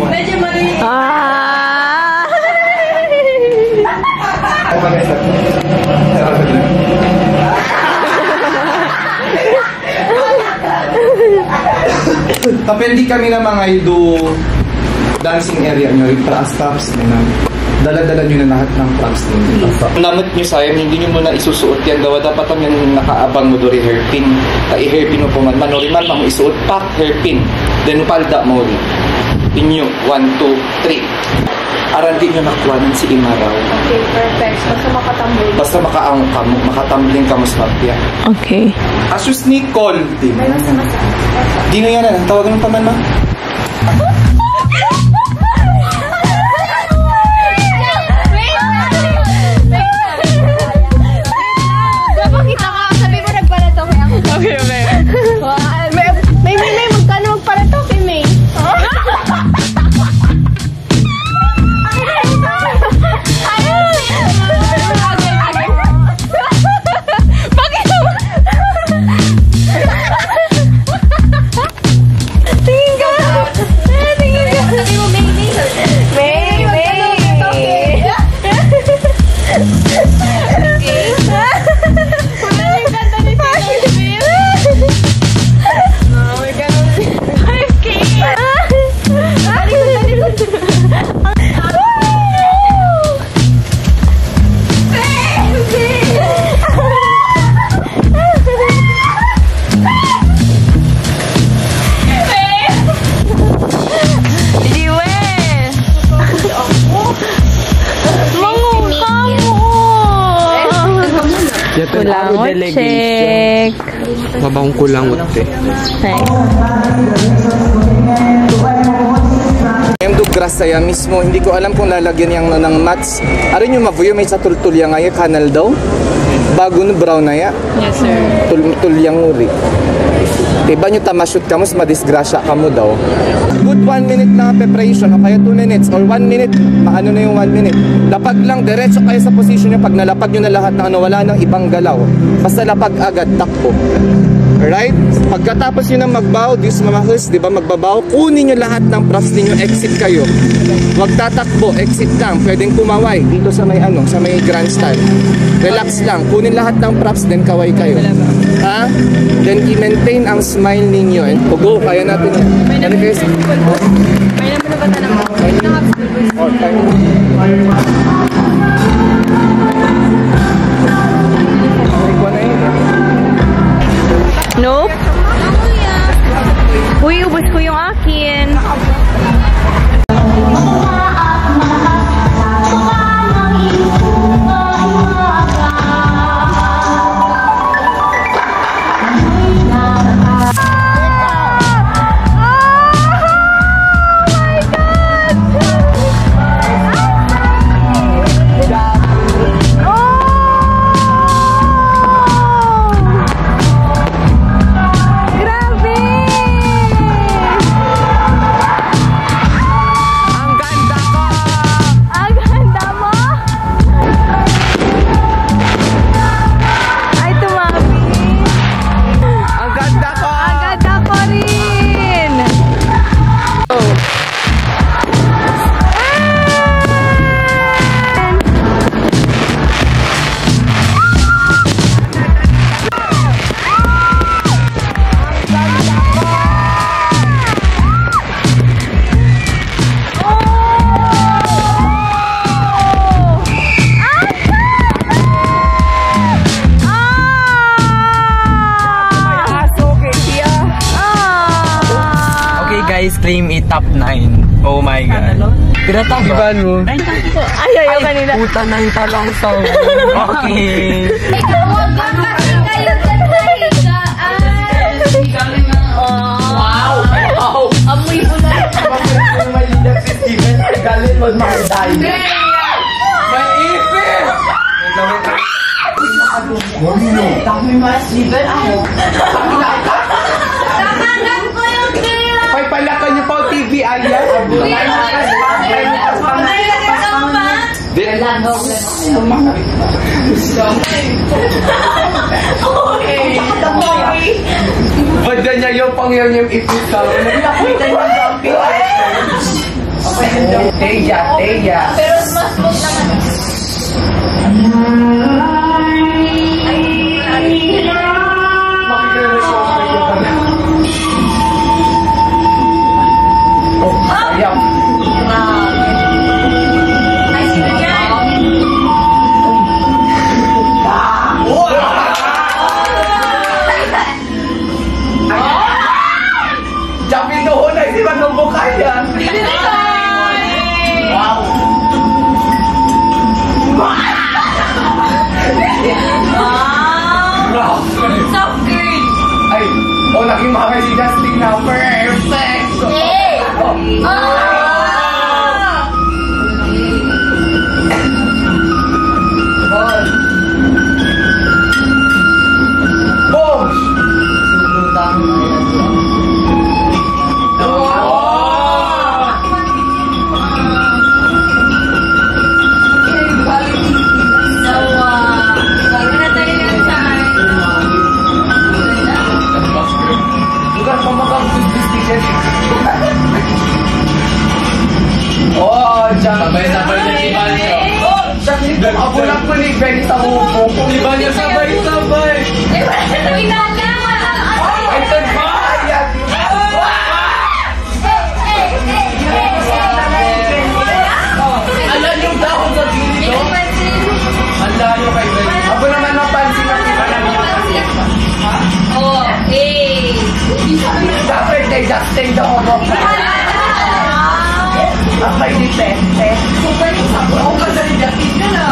Medyo mali. Kapindi kami na mga do dancing area nyo, yung props na dala-dala nyo na lahat ng props nyo. Namit nyo sayang, hindi nyo muna isusuot yan. Dawa dapat ang yung nakaabang mo dori hairpin. I-hairpin mo po man. Manoriman mo isuot pa, hairpin. Then palda mo rin. Inyo, 1, 2, 3. Aran din nyo nakuhanan si Imaraw. Okay, perfect. Basta makatambling. Basta makatambling ka mo sa mapya. Okay. Asus Nicole. May masa-masa. Dino yan na. Tawagan mo pa man ma. Okay, okay. May magkano magparatoke, May? Bakit naman? Tingin ka! Tingin ka! Sabi mo, May. Kulangot check. Mabang kulangot eh. Yung dugras saya mismo, hindi ko alam kung lalagyan yang ng mats. Arin yung mabuyo may sa tultulyang nga kanal daw. Bago no brown na ya. Yes sir. Tulyang uri. Diba nyo tamashoot ka mo, madisgrasya ka mo daw. Good 1 minute na preparation o kaya 2 minutes or 1 minute. Maano na yung 1 minute. Lapag lang, diretso kayo sa position nyo. Pag nalapag nyo na lahat ng wala nang ibang galaw. Basta lapag agad, takbo. Alright? Pagkatapos nyo na magbaw, Diyos mamahus, diba magbabaw, kunin nyo lahat ng props ninyo, exit kayo. Huwag tatakbo, exit lang. Pwedeng kumaway dito sa may sa may grandstand. Relax lang, kunin lahat ng props, then kaway kayo. Ha? Then i-maintain ang smile ninyo. Go, kaya natin yan. Ano kayo? May naman na ba na naman? Nope. Uy, ubos ko yung akin. Claim it top 9. Oh my God. Pinatagiban mo. Ay, ayaw kanina. Puta 9 talang sa. Okay. Wow! Amoy mo na. Galit mo makitayo. May ipin! Dami mas liver ako. Ay, palakan niyo po TV, ayan. Ba't niya yung pangyaw niyang ipit sa akin? Teya. Pero mas smooth naman. Sayang. Ay, sino yan? Jumpin doon ay di ba nung kaya? Wow. Wow. Soft girl. Ay, naging mahal si Justin na. Perfect. Yay! Boom! Lugar pamagang sophisticated. Sabay-sabay na si Banyo. Ako lang po ni Ben sa upo. Si Banyo sabay-sabay. Ay, tagbayan. Alam yung dahon sa dito. Ang layo kay Ben. Ako naman napansin na kita na dapat ay Justin daw ako. Apay ni Pente. Ako ka sa ni Justin ka na.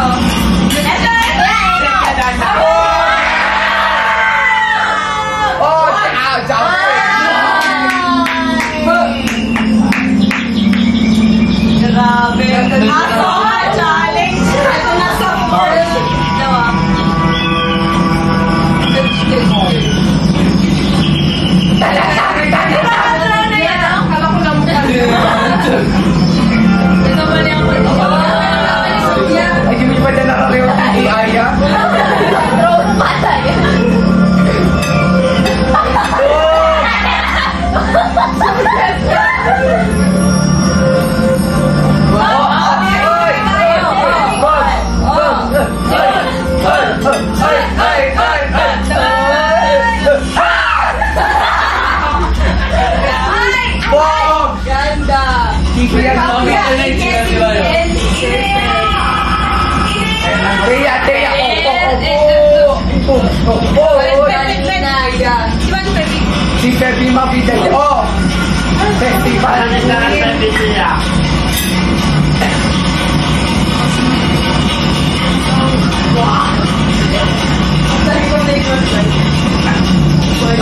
Grabe. Challenge. Ito na sa first. Ay, hindi pa dyan nakariw ang Aya. Road patay. Si Pepe mabida niya. Oh! Festival na niya.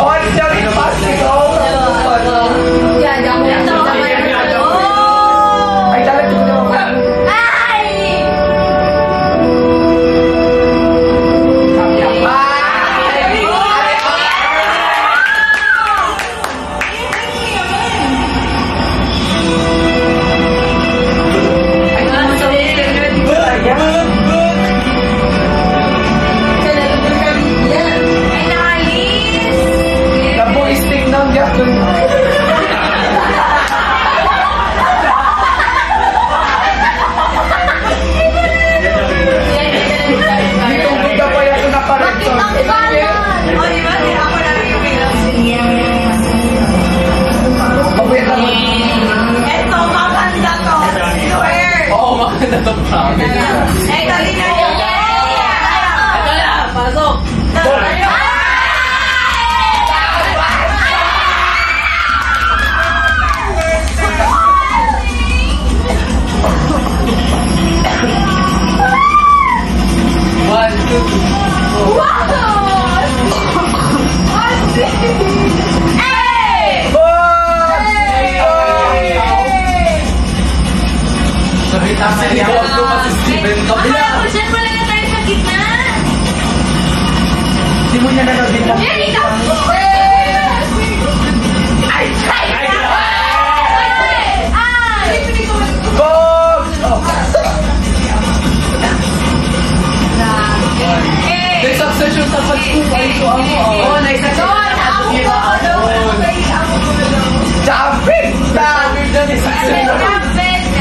Oh, it's very fast. Ay, talaga ko naman.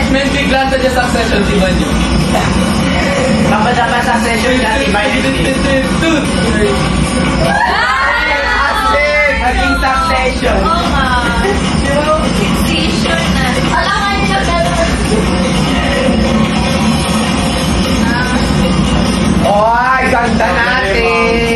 May biglang sa dyan succession, di ba niyo? Dapat succession dati ba naging succession. Succession na. Alangan niya Oy, ganda natin!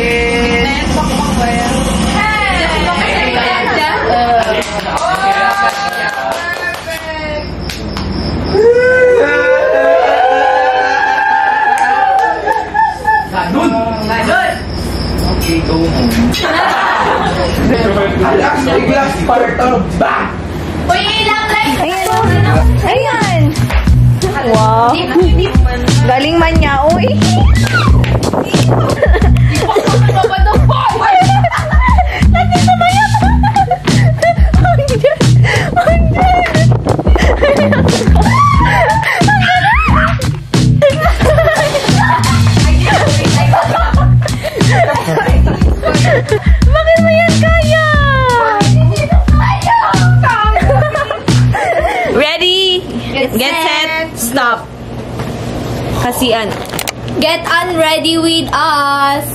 Okay, go home. Biglang Spartan back! Uy, ilang like. Ayan! Wow! Galing man niya, uy! Natin sumaya! Bakit mo yan kaya? Ready? Get set, stop. Kasian. Get unready with us.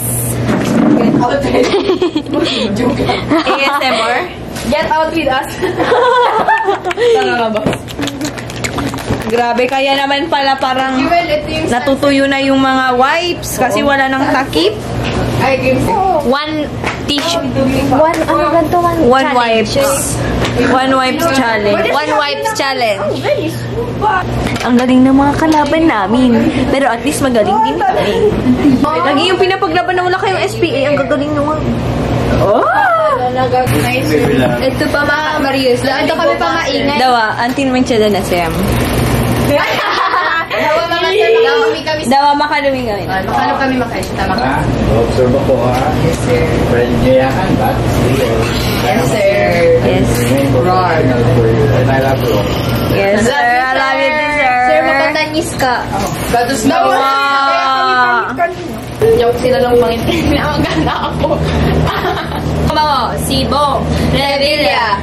ASMR? Get out with us. Grabe, kaya naman pala parang natutuyo na yung mga wipes kasi wala nang takip. One tissue. One, ano ganito? One wipes. One wipes challenge. One wipes challenge. Ang galing ng mga kalaban namin. Pero at least magaling din kami. Lagi yung pinapaglaban na wala kayong SPA. Ang gagaling naman. Oh! Ito pa mga Marius. Ito kami pa maingay. Dawa, antin man siya na Sam. Dawa mga kami. Dawa makaluming kami. Makano kami makain. Tama ka. Observe ako ha. Yes, sir. Friend niya yan, but Yes, sir. Yes. And I love you. Yes, sir. I love you, sir. Sir, mapatanis ka. Gatos na Joke sila lang pangit. Pinamaganda ako. Mo, si Bong Revilla.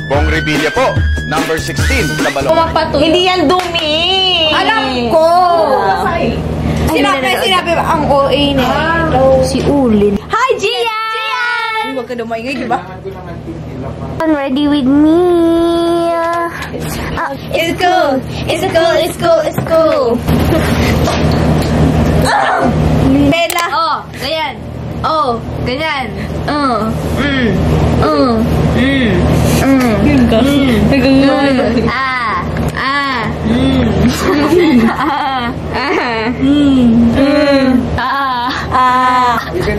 Bong Revilla po, number 16 sa balong. Hindi yan dumi. Alam ko. Sinabi ba ang OA na si Ulin. Hi, Gian! Huwag ka na maingay, di ba? Ready with me. It's cool. It's cool. It's cool. It's cool. Bella. Oh, ganyan. Oh, ganyan. Yun ka. Even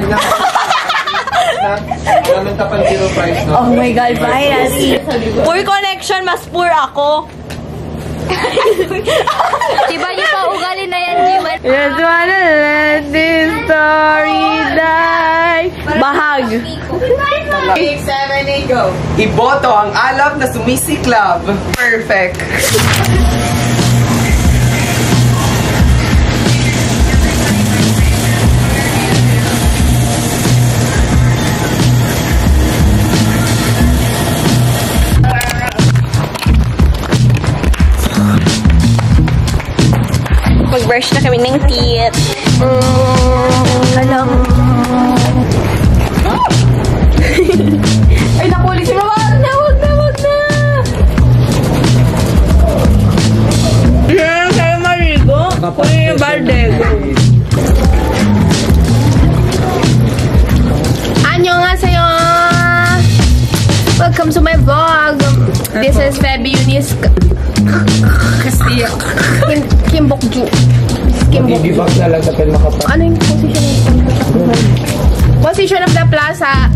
na. Namin tapang 0 price, no? Oh my God, finally. Poor connection, mas poor ako. Diba niyo pa ugali na yan, Jiwan? Just wanna let this story die. Bahag. 8, 7, 8, go. Iboto ang alab na sumisiklab. Perfect. Mag-brush na kami ng teeth. Alam. Ay, nakulit si Mama. Wag na. Sa'yo marigo. Kunin yung baldeg. Annyeonghaseyo. Welcome to my vlog. This is Feby Eunice Castillo. Kim Bokju. Bibag na lang sa pen makapag. Ano yung position of the plaza?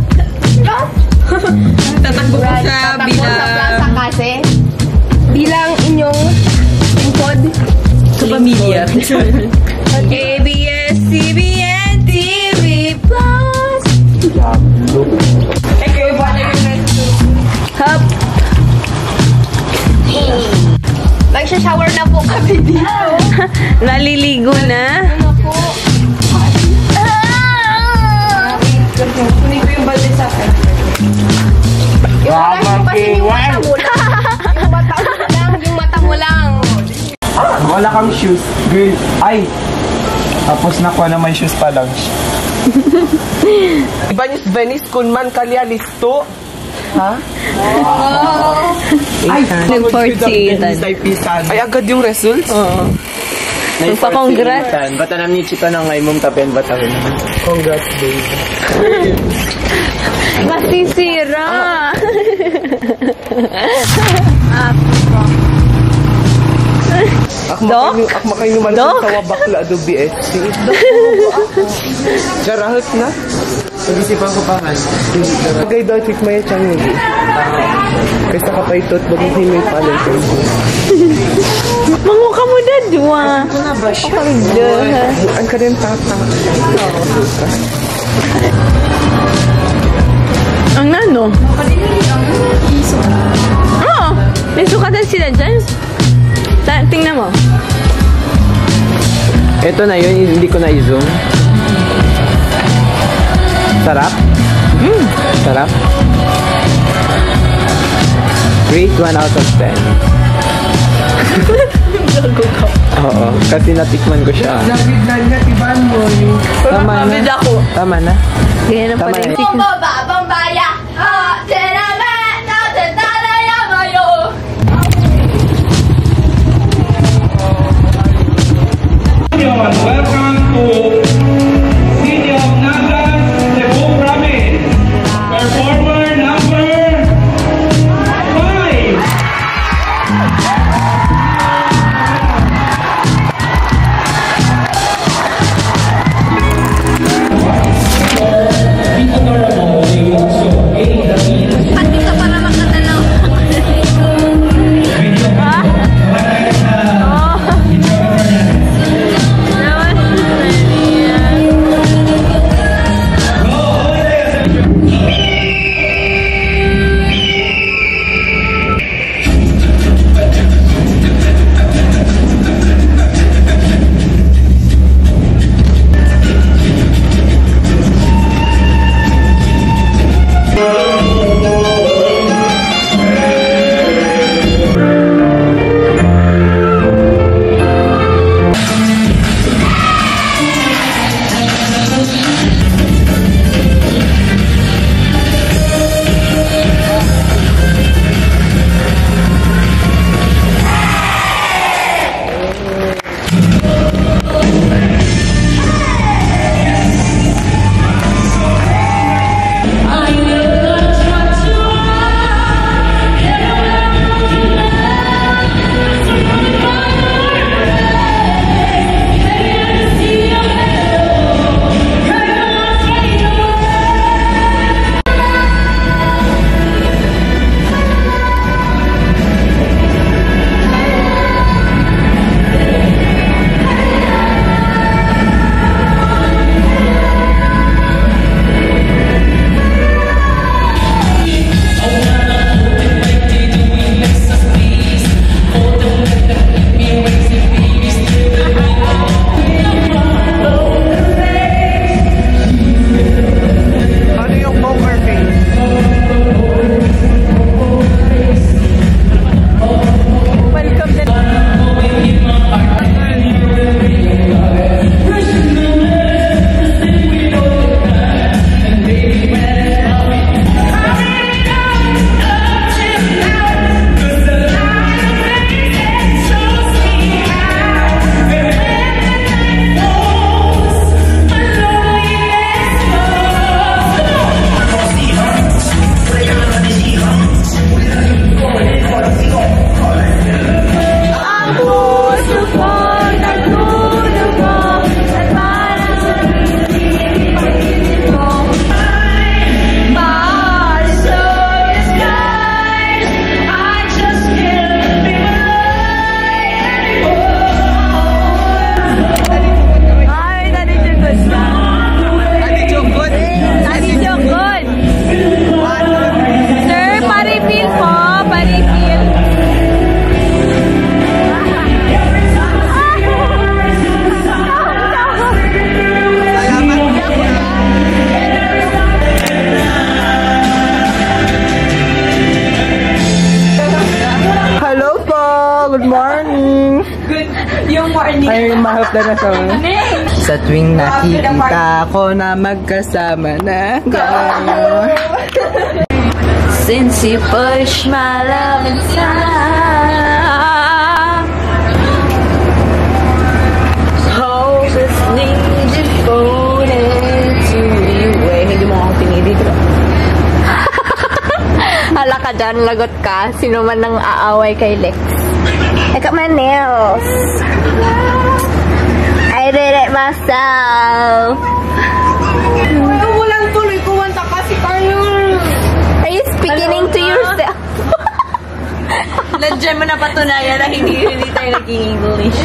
Tatakbo ko siya Sa plaza kasi bilang inyong lingkod sa pamilya. ABS-CBN TV Plus. Hop. Nagsha-shower na po kami dito. Naliligo na. Kunin ko yung balde sa akin. Wala kang shoes. Girl, ay! Tapos nakuha na may shoes pa lang. Iba niyo Venice kung man kalya listo. Ha? Ay! Nag-48. Ay, agad yung results? Oo. Magpa-congrats. Ba't alam niyo chito na ngay mong tapen batawin? Congrats, babe. Masisira. Dok? Akma kayo naman Dok? sa bakla do BSC. Charahot na? Pag-isipan ko pa nga. Bagay daw, chik maya chan mo. Kaysa kapaitot, bagay kayo may palan. Mangu ka mo na, Dua. Ang ka rin tata. Ang nano? Oo. May sukatan sila dyan. Tingnan mo. Ito na yun, hindi ko na i-zoom. Sarap? Sarap? Rate 1 out of 10. Oo, kasi natikman ko siya. Tama na. Tama na. Ganyan ang pala yung Bombaya! Welcome to City of Nagas, Cebu Province. Performer number 5. Be adorable. na sa Sa tuwing nakikita ko na magkasama na kayo. Since you push my love inside, hope is needed devoted to you. Hindi mo ako pinili dito. Hala ka dyan, lagot ka. Sino man nang aaway kay Lex. I got my nails. I did it myself. Walang tuloy kumanta kasi tayo. Are you speaking to yourself? Nandiyan mo na patunayan na hindi tayo nag-English.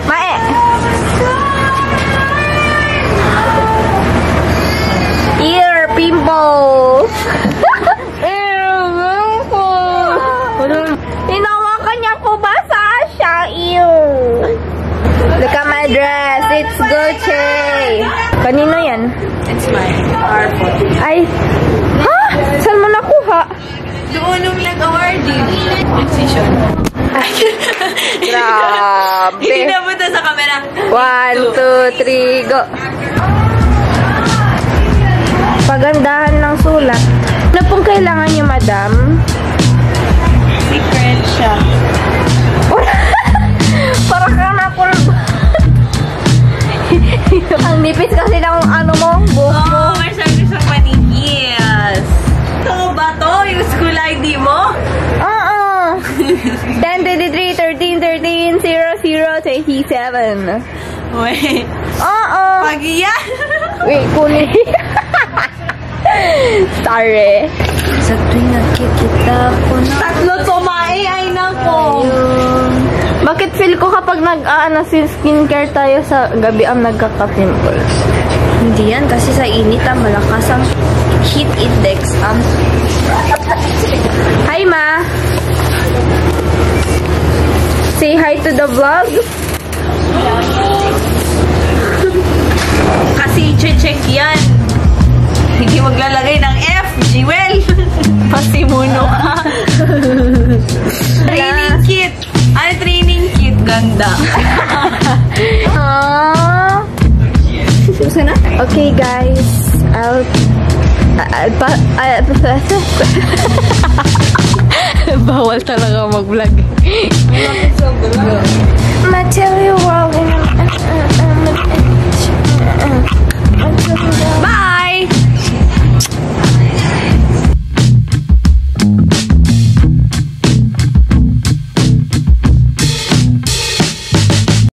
Mae! Ear pimples! Hinawakan niya ko ba sa siya? Ew! Look at my dress. It's Gucci. Kanino yan? It's mine. Ay! Ha? Saan mo nakuha? Doon nung nag-award decision. Grabe. Hindi na punta sa camera. 1, 2, 3, go. Pagandahan ng sulat. Ano pong kailangan niyo, madam? Secret siya. Para kang nakulba. Ang nipis kasi ng ano mo, buhok mo. Oo, may service ng panigis. Ito ba to? Yung school ID mo? Oo. 10, 23, 13, 13, 00, 27. Wait. Oo. Pag yan. Wait, kunin. Sorry. Sa tuwing nakikita ko na... Tatlo tumae, ay nako. Bakit feel ko kapag skincare tayo sa gabi ang nagkaka-pimples? Hindi yan, kasi sa init malakas ang heat index. Hi, Ma! Say hi to the vlog. Kasi check yan. Hindi maglalagay ng F, Jewel. Pasimuno ka. Training kit. Ano training kit? Ganda. Susan na? Okay, guys. Bawal talaga mag-vlog. Material world.